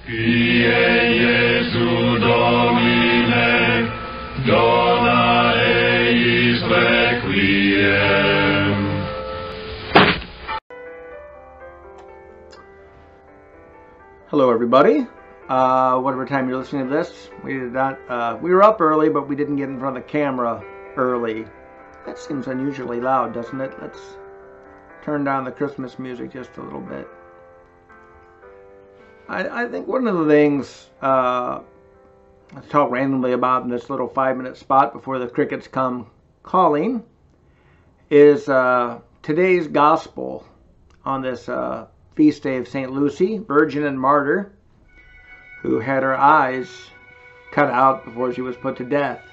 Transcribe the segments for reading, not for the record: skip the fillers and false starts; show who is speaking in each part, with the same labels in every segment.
Speaker 1: Quie Iesu Domine, dona eis requiem.
Speaker 2: Hello everybody. Whatever time you're listening to this, we were up early, but we didn't get in front of the camera early. That seems unusually loud, doesn't it? Let's turn down the Christmas music just a little bit. I think one of the things let's talk randomly about in this little 5-minute spot before the crickets come calling is today's gospel on this feast day of St. Lucy, Virgin and Martyr, who had her eyes cut out before she was put to death,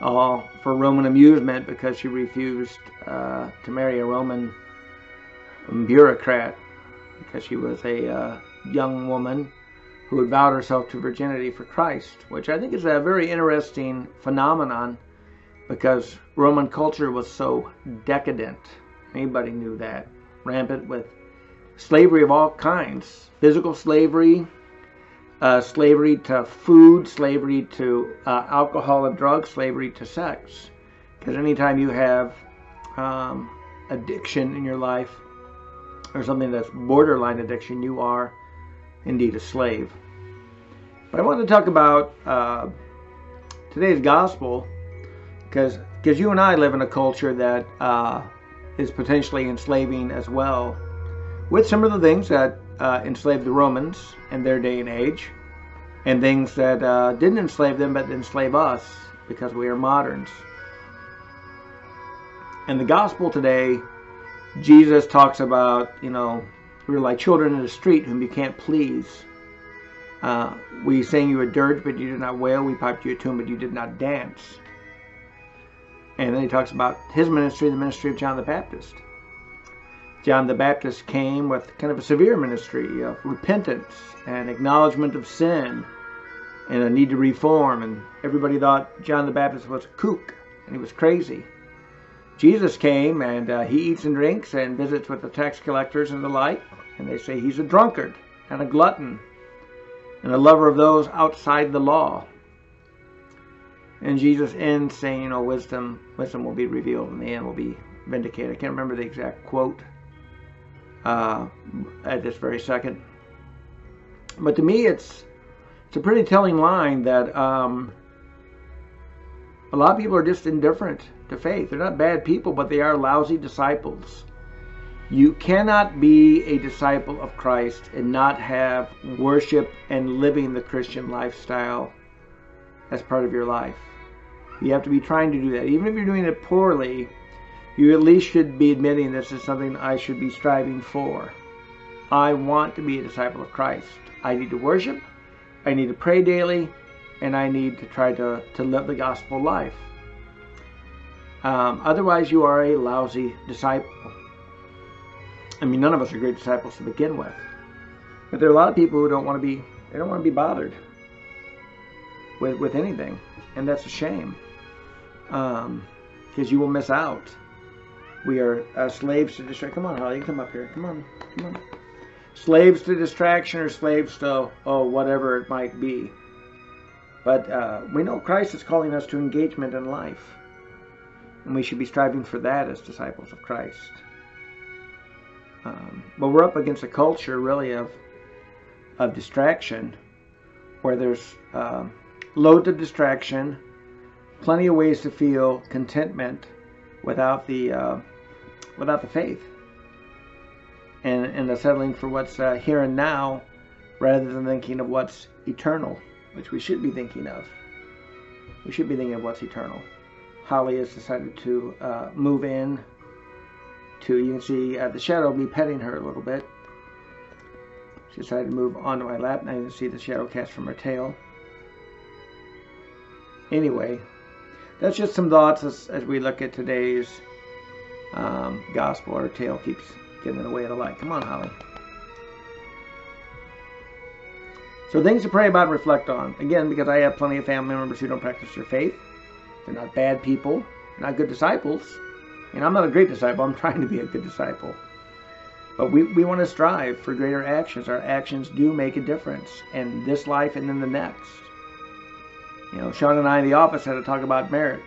Speaker 2: all for Roman amusement because she refused to marry a Roman bureaucrat because she was a young woman who had vowed herself to virginity for Christ, which I think is a very interesting phenomenon because Roman culture was so decadent. Anybody knew that. Rampant with slavery of all kinds. Physical slavery, slavery to food, slavery to alcohol and drugs, slavery to sex. Because anytime you have addiction in your life, or something that's borderline addiction, you are indeed a slave. But I want to talk about today's gospel because you and I live in a culture that is potentially enslaving as well, with some of the things that enslaved the Romans in their day and age, and things that didn't enslave them but enslave us because we are moderns. In the gospel today, Jesus talks about, we were like children in the street whom you can't please. We sang you a dirge, but you did not wail. We piped you a tune, but you did not dance. And then he talks about his ministry, the ministry of John the Baptist. John the Baptist came with kind of a severe ministry of repentance and acknowledgement of sin and a need to reform. And everybody thought John the Baptist was a kook and he was crazy. Jesus came and he eats and drinks and visits with the tax collectors and the like, and they say he's a drunkard and a glutton and a lover of those outside the law. And Jesus ends saying, wisdom will be revealed and the end will be vindicated. I can't remember the exact quote at this very second. But to me, it's a pretty telling line that a lot of people are just indifferent to faith. They're not bad people, but they are lousy disciples. You cannot be a disciple of Christ and not have worship and living the Christian lifestyle as part of your life. You have to be trying to do that. Even if you're doing it poorly, you at least should be admitting this is something I should be striving for. I want to be a disciple of Christ. I need to worship, I need to pray daily, and I need to try to live the gospel life. Otherwise, you are a lousy disciple. I mean, none of us are great disciples to begin with. But there are a lot of people who don't want to be bothered with anything. And that's a shame. Because you will miss out. We are slaves to distraction. Come on, Holly, come up here. Come on. Slaves to distraction or slaves to, whatever it might be. But we know Christ is calling us to engagement in life. And we should be striving for that as disciples of Christ. But we're up against a culture, really, of distraction, where there's loads of distraction, plenty of ways to feel contentment without the faith, and the settling for what's here and now, rather than thinking of what's eternal, which we should be thinking of. We should be thinking of what's eternal. Holly has decided to move in to, you can see the shadow of me petting her a little bit. She decided to move onto my lap. Now you can see the shadow cast from her tail. Anyway, that's just some thoughts as we look at today's gospel. Our tail keeps getting in the way of the light. Come on, Holly. So things to pray about and reflect on. Again, because I have plenty of family members who don't practice their faith. They're not bad people. They're not good disciples. And I'm not a great disciple. I'm trying to be a good disciple. But we want to strive for greater actions. Our actions do make a difference in this life and in the next. Sean and I in the office had to talk about merit.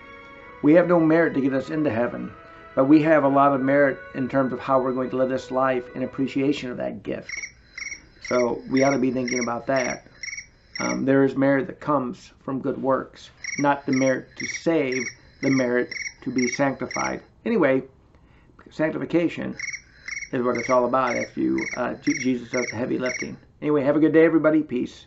Speaker 2: We have no merit to get us into heaven, but we have a lot of merit in terms of how we're going to live this life in appreciation of that gift. So we ought to be thinking about that. There is merit that comes from good works, not the merit to save, the merit to be sanctified. Anyway, sanctification is what it's all about after Jesus does the heavy lifting. Anyway, have a good day, everybody. Peace.